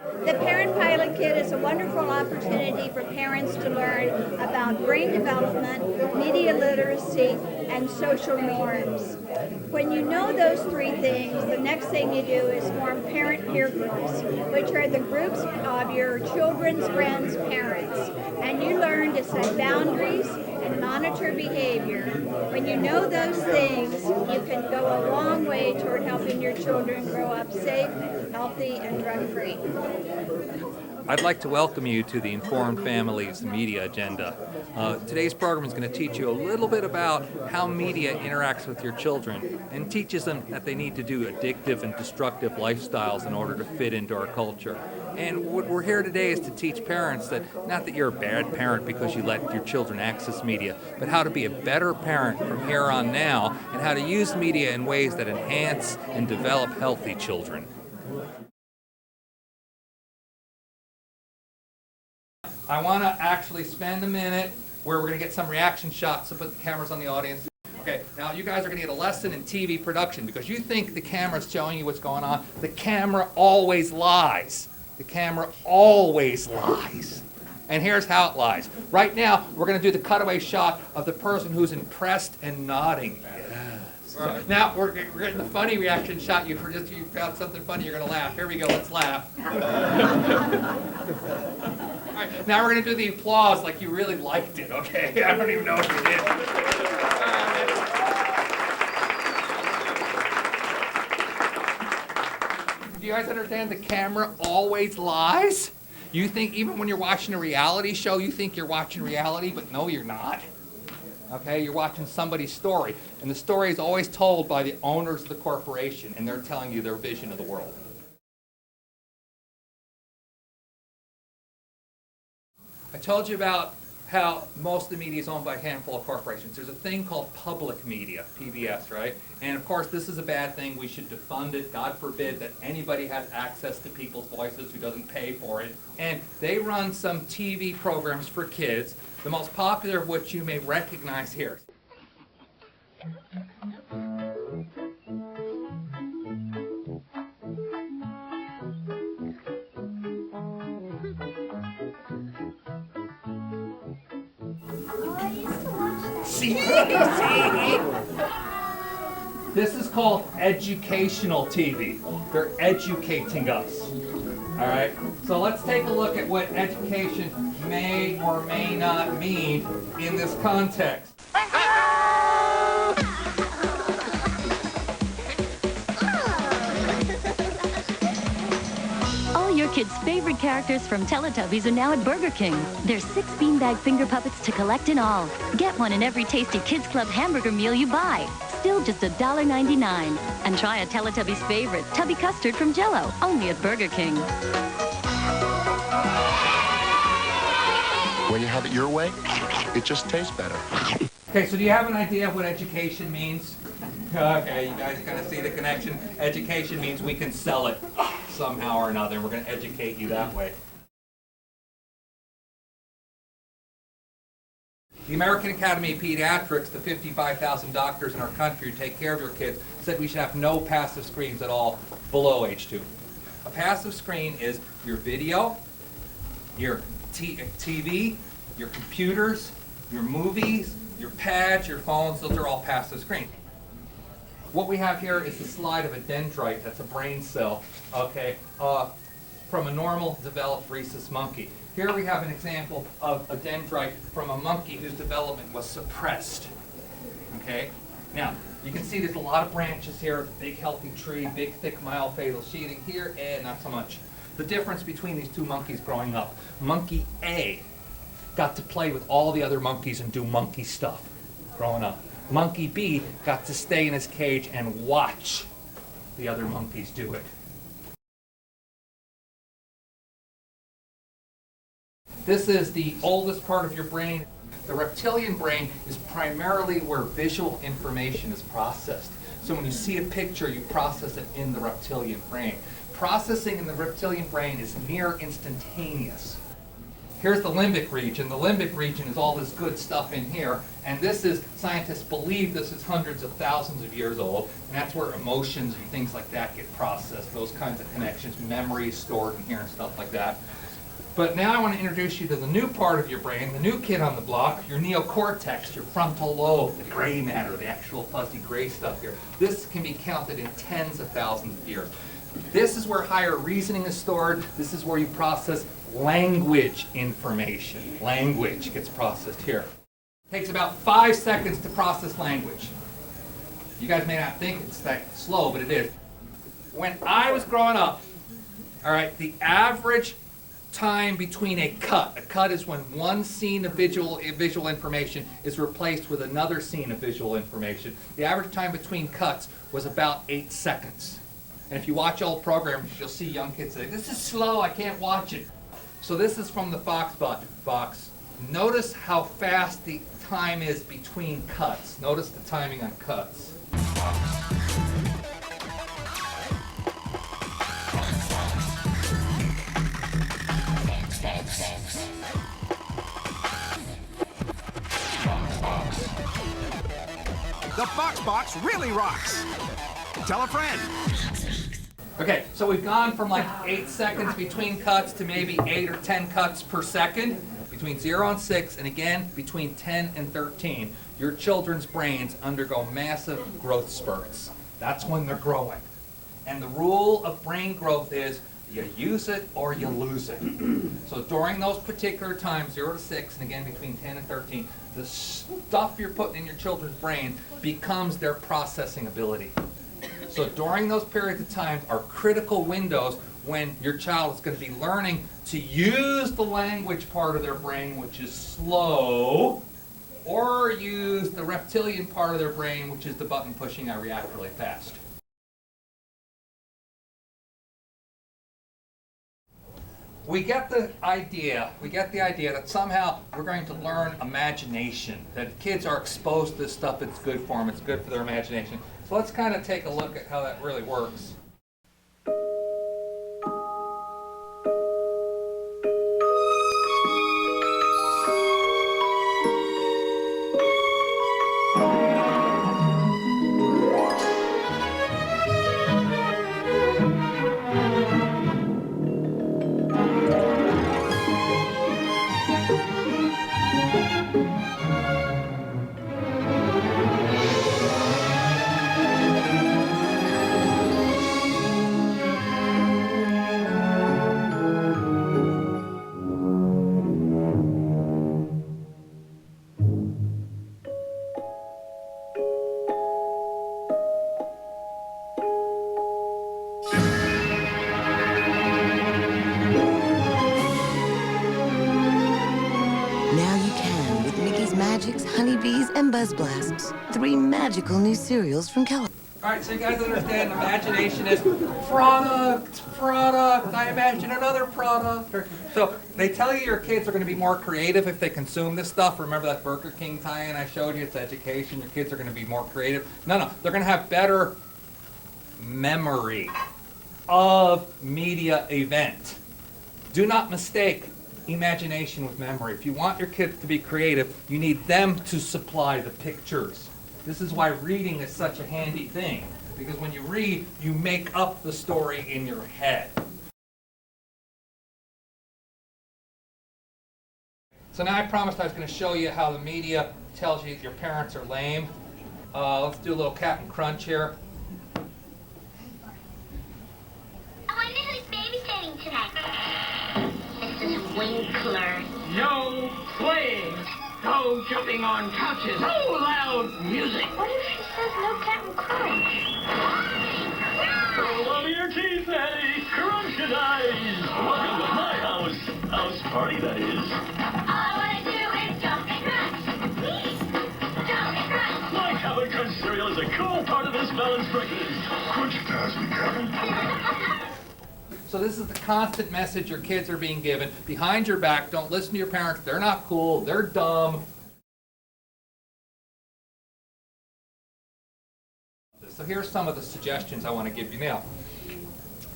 The Parent Pilot Kit is a wonderful opportunity for parents to learn about brain development, media literacy, and social norms. When you know those three things, the next thing you do is form parent peer groups, which are the groups of your children's friends' parents. And you learn to set boundaries and monitor behavior. When you know those things, you can go a long way toward helping your children grow up safe, healthy, and drug-free. I'd like to welcome you to the Informed Families Media Agenda. Today's program is going to teach you a little bit about how media interacts with your children and teaches them that they need to do addictive and destructive lifestyles in order to fit into our culture. And what we're here today is to teach parents that not that you're a bad parent because you let your children access media, but how to be a better parent from here on now and how to use media in ways that enhance and develop healthy children. I want to actually spend a minute where we're going to get some reaction shots to put the cameras on the audience. Okay, now you guys are going to get a lesson in TV production because you think the camera's showing you what's going on. The camera always lies. The camera always lies. And here's how it lies. Right now, we're going to do the cutaway shot of the person who's impressed and nodding. Yes. Right. Now, we're getting the funny reaction shot. You found something funny, you're going to laugh. Here we go, let's laugh. All right, now we're going to do the applause like you really liked it, okay? I don't even know if you did. Do you guys understand the camera always lies? You think even when you're watching a reality show, you think you're watching reality, but no, you're not. Okay, you're watching somebody's story, and the story is always told by the owners of the corporation, and they're telling you their vision of the world. I told you about how most of the media is owned by a handful of corporations. There's a thing called public media, PBS, right? And of course, this is a bad thing. We should defund it. God forbid that anybody has access to people's voices who doesn't pay for it. And they run some TV programs for kids, the most popular of which you may recognize here. See? This is called educational TV. They're educating us. All right? So let's take a look at what education may or may not mean in this context. All your kids' favorite characters from Teletubbies are now at Burger King. There's 6 beanbag finger puppets to collect in all. Get one in every tasty Kids Club hamburger meal you buy. Still just $1.99. And try a Teletubbies favorite, Tubby Custard from Jell-O, only at Burger King. When you have it your way, it just tastes better. Okay, so do you have an idea of what education means? Okay, you guys kind of see the connection. Education means we can sell it somehow or another. We're going to educate you that way. The American Academy of Pediatrics, the 55,000 doctors in our country who take care of your kids, said we should have no passive screens at all below age 2. A passive screen is your video, your TV, your computers, your movies, your pads, your phones. Those are all passive screens. What we have here is the slide of a dendrite, that's a brain cell, okay, from a normal developed rhesus monkey. Here we have an example of a dendrite from a monkey whose development was suppressed, okay? Now, you can see there's a lot of branches here, big healthy tree, big thick myofacial sheathing here, and not so much. The difference between these two monkeys growing up, monkey A got to play with all the other monkeys and do monkey stuff growing up. Monkey B got to stay in his cage and watch the other monkeys do it. This is the oldest part of your brain. The reptilian brain is primarily where visual information is processed. So when you see a picture, you process it in the reptilian brain. Processing in the reptilian brain is near instantaneous. Here's the limbic region. The limbic region is all this good stuff in here, and this is, scientists believe this is hundreds of thousands of years old, and that's where emotions and things like that get processed, those kinds of connections, memories stored in here and stuff like that. But now I want to introduce you to the new part of your brain, the new kid on the block, your neocortex, your frontal lobe, the gray matter, the actual fuzzy gray stuff here. This can be counted in tens of thousands of years. This is where higher reasoning is stored. This is where you process language information. Language gets processed here. It takes about 5 seconds to process language. You guys may not think it's that slow, but it is. When I was growing up, all right, the average time between a cut is when one scene of visual information is replaced with another scene of visual information. The average time between cuts was about 8 seconds. And if you watch old programs, you'll see young kids say, "This is slow, I can't watch it." So this is from the Fox box. Notice how fast the time is between cuts. Notice the timing on cuts. The Fox box really rocks. Tell a friend. Okay, so we've gone from like 8 seconds between cuts to maybe 8 or 10 cuts per second, between 0 and 6, and again, between 10 and 13. Your children's brains undergo massive growth spurts. That's when they're growing. And the rule of brain growth is you use it or you lose it. So during those particular times, 0 to 6, and again between 10 and 13, the stuff you're putting in your children's brain becomes their processing ability. So during those periods of time are critical windows when your child is going to be learning to use the language part of their brain, which is slow, or use the reptilian part of their brain, which is the button pushing, I react really fast. We get the idea that somehow we're going to learn imagination, that if kids are exposed to this stuff, it's good for them, it's good for their imagination. So let's kind of take a look at how that really works. Magics, Honeybees, and Buzz Blasts. 3 magical new cereals from Kellogg. All right, so you guys understand imagination is product, I imagine another product. So they tell you your kids are going to be more creative if they consume this stuff. Remember that Burger King tie-in I showed you? It's education. Your kids are going to be more creative. No, they're going to have better memory of media event. Do not mistake imagination with memory. If you want your kids to be creative, you need them to supply the pictures. This is why reading is such a handy thing, because when you read, you make up the story in your head. So now I promised I was going to show you how the media tells you your parents are lame. Let's do a little Captain Crunch here. I wonder who's babysitting tonight. Mrs. Winkler. No playing. No jumping on couches. No loud music. What if she says no Captain Crunch? Roll over your teeth, Eddie. Crunch your eyes. Welcome to my house. House party, that is. All I want to do is jump and crunch. Please, jump and crunch. My Captain Crunch cereal is a cool part of this balanced breakfast. Crunch it past me, Captain. So this is the constant message your kids are being given. Behind your back, don't listen to your parents. They're not cool. They're dumb. So here's some of the suggestions I want to give you now.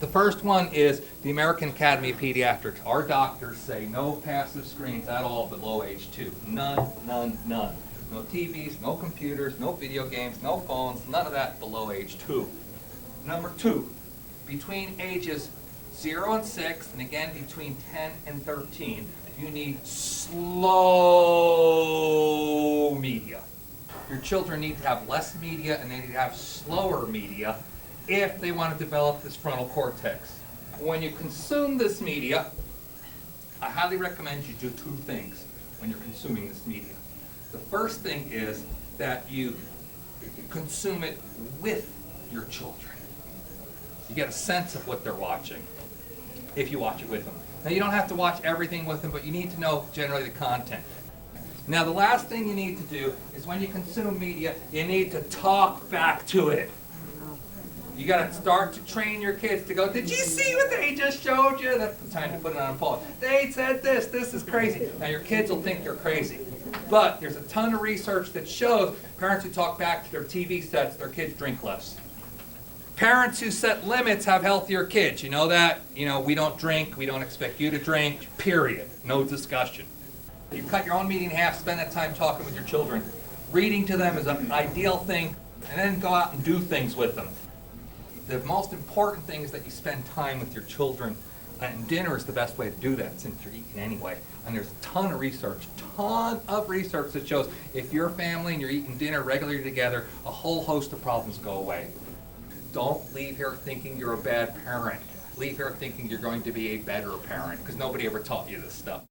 The first one is the American Academy of Pediatrics. Our doctors say no passive screens at all below age 2. None, none, none. No TVs, no computers, no video games, no phones, none of that below age 2. Number 2, between ages 0 and 6, and again between 10 and 13, you need slow media. Your children need to have less media and they need to have slower media if they want to develop this frontal cortex. When you consume this media, I highly recommend you do 2 things when you're consuming this media. The first thing is that you consume it with your children. You get a sense of what they're watching if you watch it with them. Now, you don't have to watch everything with them, but you need to know generally the content. Now, the last thing you need to do is when you consume media, you need to talk back to it. You got to start to train your kids to go, did you see what they just showed you? That's the time to put it on pause. They said this is crazy. Now, your kids will think you're crazy. But there's a ton of research that shows parents who talk back to their TV sets, their kids drink less. Parents who set limits have healthier kids. You know that? You know, we don't drink, we don't expect you to drink, period. No discussion. You cut your own meeting in half, spend that time talking with your children. Reading to them is an ideal thing, and then go out and do things with them. The most important thing is that you spend time with your children, and dinner is the best way to do that since you're eating anyway. And there's a ton of research that shows if you're a family and you're eating dinner regularly together, a whole host of problems go away. Don't leave here thinking you're a bad parent. Leave here thinking you're going to be a better parent, because nobody ever taught you this stuff.